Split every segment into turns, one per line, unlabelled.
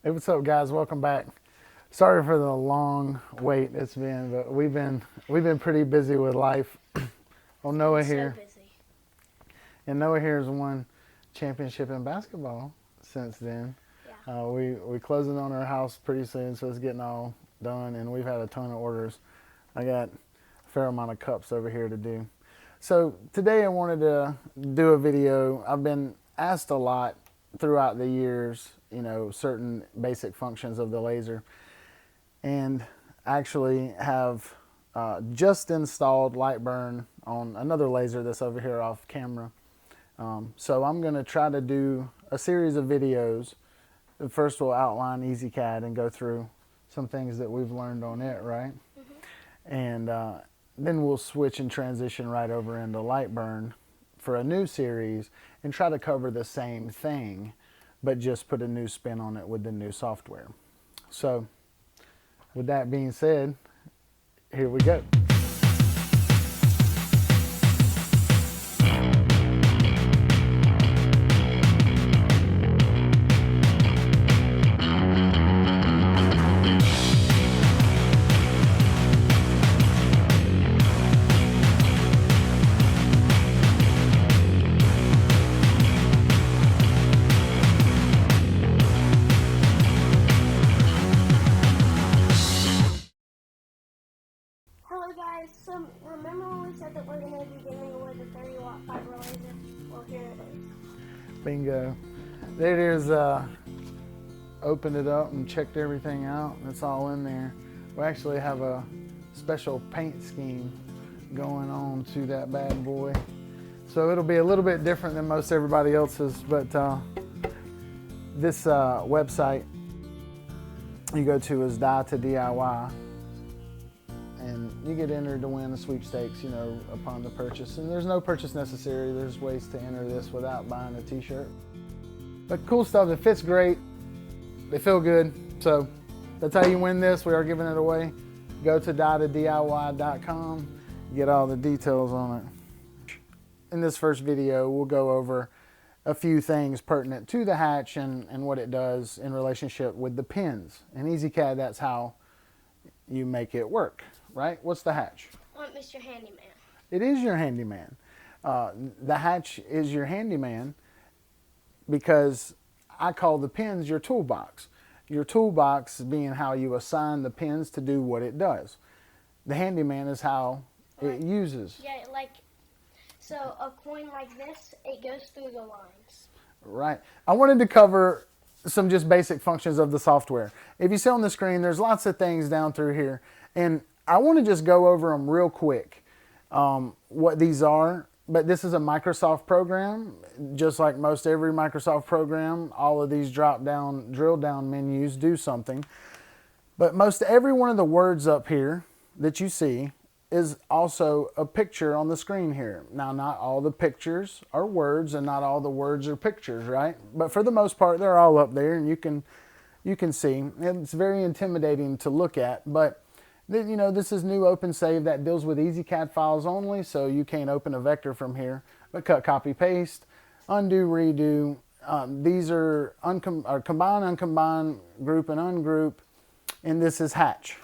Hey, what's up, guys? Welcome back. Sorry for the long wait it's been, but we've been pretty busy with life. Well, Noah
So
here,
busy.
and Noah here has won championship in basketball since then.
Yeah.
We closing on our house pretty soon, so it's getting all done, and we've had a ton of orders. I got a fair amount of cups over here to do. So today I wanted to do a video. I've been asked a lot throughout the years, certain basic functions of the laser, and actually have just installed Lightburn on another laser that's over here off camera. So I'm going to try to do a series of videos. First we'll outline Ezcad and go through some things that we've learned on it, right? And then we'll switch and transition right over into Lightburn for a new series and try to cover the same thing, but just put a new spin on it with the new software. So with that being said, here we go.
Hello guys, so remember when we said that we're going to be giving away the 30-watt fiber laser? Well, here it is.
Bingo. There it is. Opened it up and checked everything out. It's all in there. We actually have a special paint scheme going on to that bad boy. So it'll be a little bit different than most everybody else's, but this website you go to is Die2DIY, and you get entered to win a sweepstakes, upon the purchase. And there's no purchase necessary. There's ways to enter this without buying a t-shirt. But cool stuff. It fits great. They feel good. So that's how you win this. We are giving it away. Go to die2diy.com. Get all the details on it. In this first video, we'll go over a few things pertinent to the hatch and what it does in relationship with the pins. In Ezcad, that's how you make it work, right? What's the hatch?
I'm Mr. Handyman.
It is your handyman. The hatch is your handyman because I call the pins your toolbox. Your toolbox being how you assign the pins to do what it does. The handyman is how it uses.
Yeah, so a coin like this, it goes through the lines.
Right. I wanted to cover some just basic functions of the software. If you see on the screen, there's lots of things down through here, and I want to just go over them real quick, what these are. But this is a Microsoft program, just like most every Microsoft program. All of these drill down menus do something. But most every one of the words up here that you see is also a picture on the screen here. Now, not all the pictures are words, and not all the words are pictures, right? But for the most part, they're all up there, and you can see. It's very intimidating to look at, but this is new Open Save that deals with Ezcad files only, so you can't open a vector from here. But cut, copy, paste, undo, redo. These are combine, uncombine, group, and ungroup, and this is hatch.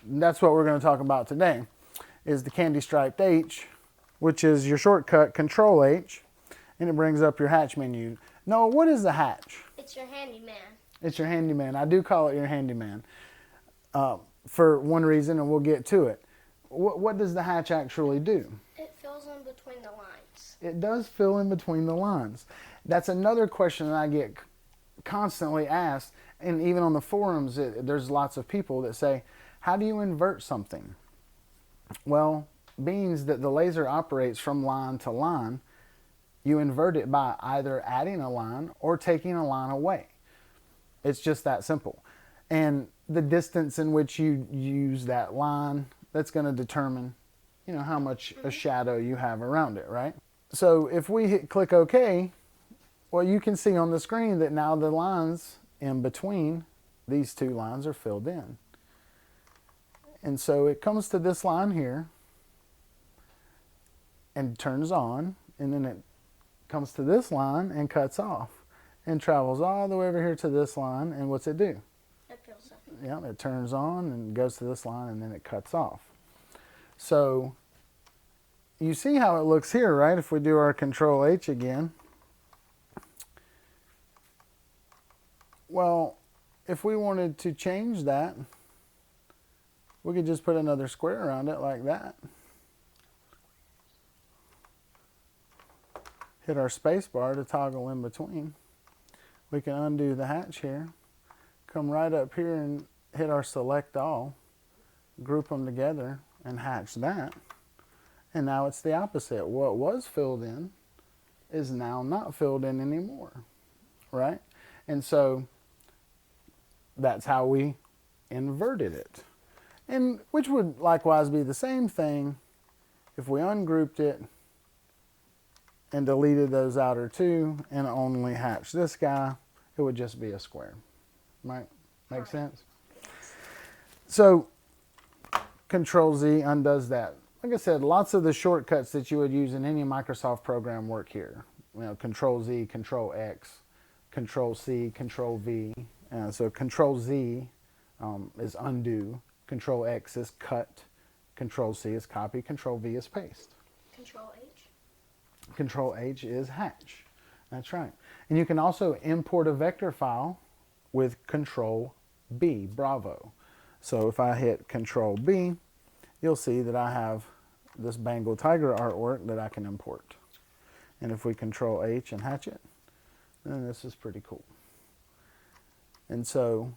That's what we're going to talk about today, is the candy striped H, which is your shortcut Control H, and it brings up your hatch menu. Noah, what is the hatch?
It's your handyman.
It's your handyman. I do call it your handyman for one reason, and we'll get to it. What does the hatch actually do?
It fills in between the lines.
It does fill in between the lines. That's another question that I get constantly asked, and even on the forums, there's lots of people that say, how do you invert something? Well, being that the laser operates from line to line, you invert it by either adding a line or taking a line away. It's just that simple. And the distance in which you use that line, that's going to determine, how much a shadow you have around it, right? So if we click OK, well, you can see on the screen that now the lines in between these two lines are filled in. And so it comes to this line here and turns on, and then it comes to this line and cuts off. and travels all the way over here to this line. And what's it do?
It fills up.
Yeah, it turns on and goes to this line, and then it cuts off. So you see how it looks here, right? If we do our Control H again. Well, if we wanted to change that, we could just put another square around it like that. Hit our space bar to toggle in between. We can undo the hatch here, come right up here and hit our select all, group them together and hatch that. And now it's the opposite. What was filled in is now not filled in anymore, right? And so that's how we inverted it. And which would likewise be the same thing if we ungrouped it and deleted those outer two and only hatched this guy. It would just be a square, right? Make sense? So Control Z undoes that. Like I said, lots of the shortcuts that you would use in any Microsoft program work here. You know, Control Z, Control X, Control C, Control V. So Control Z is undo. Control X is cut. Control C is copy. Control V is paste.
Control H.
Control H is hatch. That's right. And you can also import a vector file with Control B, Bravo. So if I hit Control B, you'll see that I have this Bengal tiger artwork that I can import. And if we Control H and hatch it, then this is pretty cool. And so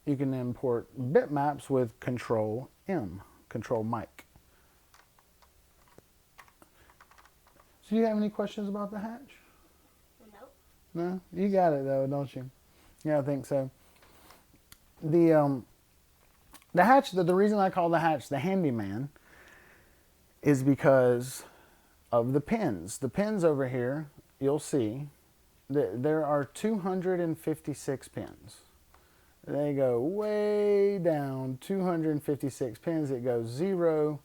you can import bitmaps with Control M, Control Mic. So do you have any questions about the hatch?
Nope.
No? You got it though, don't you? Yeah, I think so. The hatch, the reason I call the hatch the handyman is because of the pins. The pins over here, you'll see that there are 256 pins. They go way down, 256 pins. It goes 0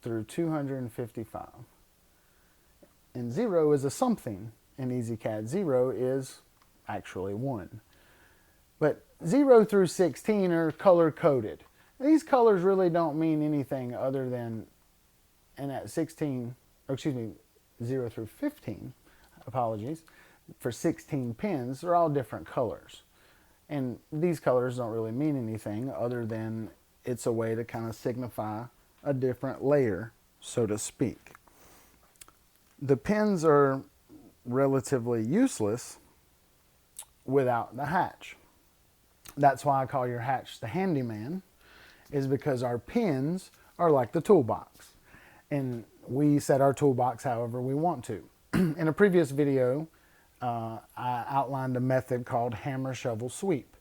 through 255. And 0 is a something in Ezcad. 0 is actually 1. But 0 through 16 are color-coded. These colors really don't mean anything other than, and at 16, or excuse me, 0 through 15, apologies, for 16 pins, they're all different colors. And these colors don't really mean anything other than it's a way to kind of signify a different layer, so to speak. The pins are relatively useless without the hatch. That's why I call your hatch the handyman, is because our pins are like the toolbox. And we set our toolbox however we want to. In a previous video, I outlined a method called hammer, shovel, sweep.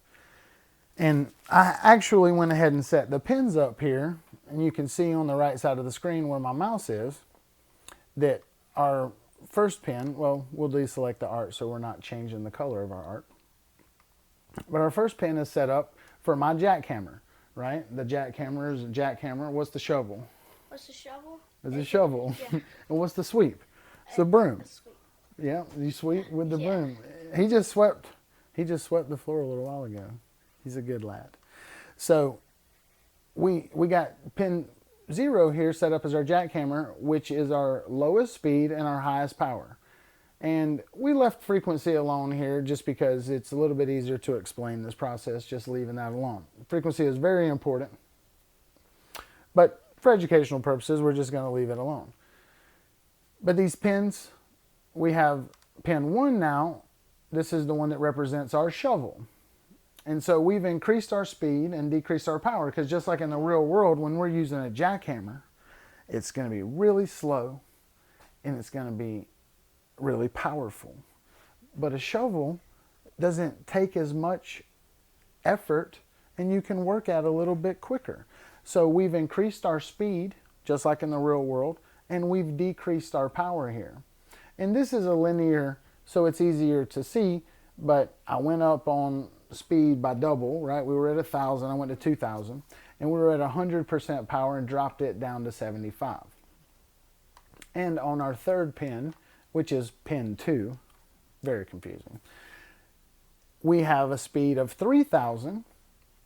And I actually went ahead and set the pins up here, and you can see on the right side of the screen where my mouse is, that our first pin, well, we'll deselect the art so we're not changing the color of our art. But our first pin is set up for my jackhammer, right? The jackhammer is a jackhammer. What's the shovel?
What's the shovel?
It's a shovel.
Yeah.
And what's the sweep? It's the broom.
A sweep.
Yeah, you sweep with the
Yeah.
broom. He just swept the floor a little while ago. He's a good lad. So we got pin 0 here set up as our jackhammer, which is our lowest speed and our highest power. And we left frequency alone here just because it's a little bit easier to explain this process, just leaving that alone. Frequency is very important. But for educational purposes, we're just going to leave it alone. But these pins, we have pin 1 now. This is the one that represents our shovel. And so we've increased our speed and decreased our power, because just like in the real world, when we're using a jackhammer, it's going to be really slow and it's going to be really powerful. But a shovel doesn't take as much effort and you can work at a little bit quicker. So we've increased our speed, just like in the real world, and we've decreased our power here. And this is a linear, so it's easier to see, but I went up on speed by double, right? We were at 1,000, I went to 2,000, and we were at 100% power and dropped it down to 75. And on our third pin, which is pin 2, Very confusing. We have a speed of 3,000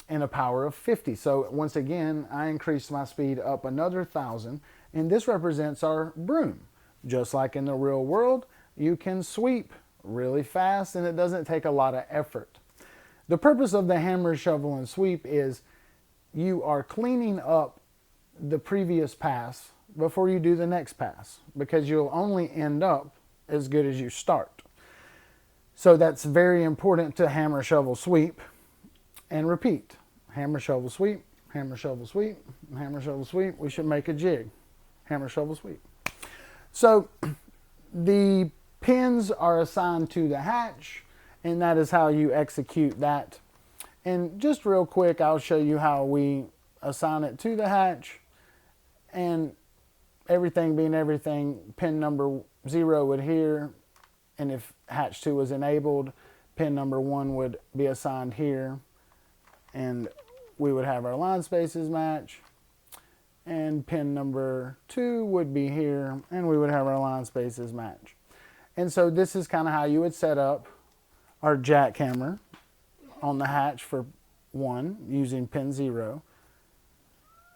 and a power of 50. So once again, I increased my speed up another 1,000, and this represents our broom. Just like in the real world, you can sweep really fast and it doesn't take a lot of effort. The purpose of the hammer, shovel, and sweep is you are cleaning up the previous pass before you do the next pass, because you'll only end up as good as you start. So that's very important to hammer, shovel, sweep, and repeat. Hammer, shovel, sweep, hammer, shovel, sweep, hammer, shovel, sweep. We should make a jig. Hammer, shovel, sweep. So the pins are assigned to the hatch, and that is how you execute that. And just real quick, I'll show you how we assign it to the hatch. And everything being everything, pin number 0 would here, and if hatch 2 was enabled, pin number 1 would be assigned here, and we would have our line spaces match, and pin number 2 would be here, and we would have our line spaces match. And so this is kind of how you would set up our jackhammer on the hatch for 1 using pin 0,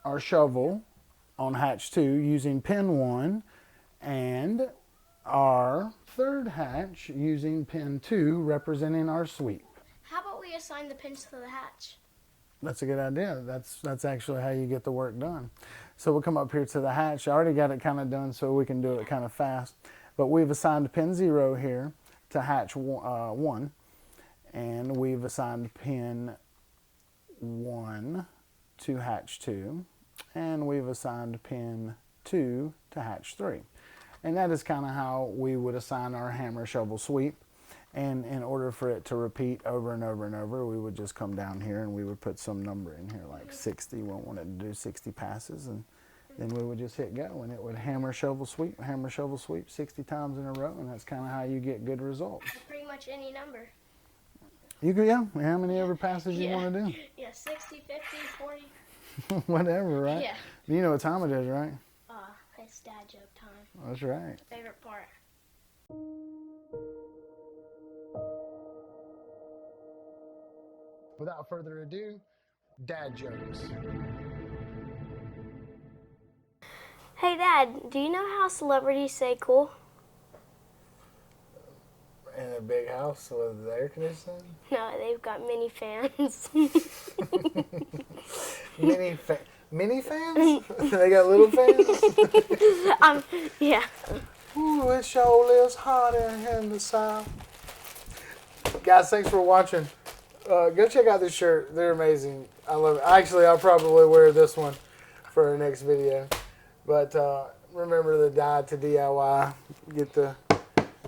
our shovel on hatch 2 using pin 1, and our third hatch using pin 2 representing our sweep.
How about we assign the pins to the hatch?
That's a good idea. That's actually how you get the work done. So we'll come up here to the hatch. I already got it kind of done so we can do it kind of fast. But we've assigned pin 0 here to hatch 1. And we've assigned pin 1 to hatch 2. And we've assigned pin 2 to hatch 3. And that is kind of how we would assign our hammer, shovel, sweep. And in order for it to repeat over and over and over, we would just come down here and we would put some number in here, like 60. We wanted to do 60 passes, and then we would just hit go, and it would hammer, shovel, sweep, 60 times in a row, and that's kind of how you get good results.
Pretty much any number.
You could, yeah, how many ever passes you want to do?
Yeah, 60, 50, 40.
Whatever, right?
Yeah.
You know what time it is, right?
It's dad joke time.
That's right.
Favorite part.
Without further ado, dad jokes.
Hey Dad, do you know how celebrities say cool?
In a big house with air conditioning?
No, they've got mini fans.
Mini fans? They got little fans?
Yeah.
Ooh, it sure is hot in the south. Guys, thanks for watching. Go check out this shirt. They're amazing. I love it. Actually, I'll probably wear this one for our next video. But remember the die to DIY. Get the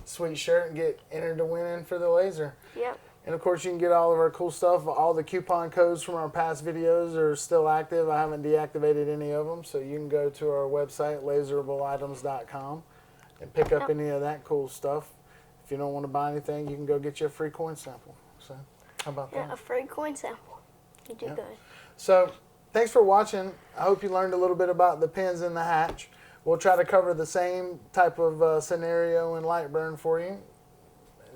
sweet shirt and get entered to win in for the laser.
Yep.
And of course, you can get all of our cool stuff. All the coupon codes from our past videos are still active. I haven't deactivated any of them. So you can go to our website, laserableitems.com, and pick up any of that cool stuff. If you don't want to buy anything, you can go get you a free coin sample. So how about that?
Yeah, a free coin sample. You do good.
So thanks for watching. I hope you learned a little bit about the pins in the hatch. We'll try to cover the same type of scenario in Lightburn for you.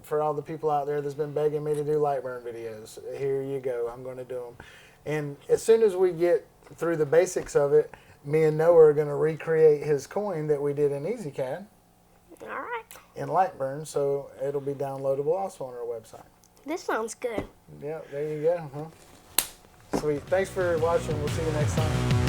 For all the people out there that's been begging me to do Lightburn videos, here you go. I'm going to do them. And as soon as we get through the basics of it, me and Noah are going to recreate his coin that we did in Ezcad.
All right.
In Lightburn, so it'll be downloadable also on our website.
This sounds good.
Yeah, there you go. Sweet. Thanks for watching. We'll see you next time.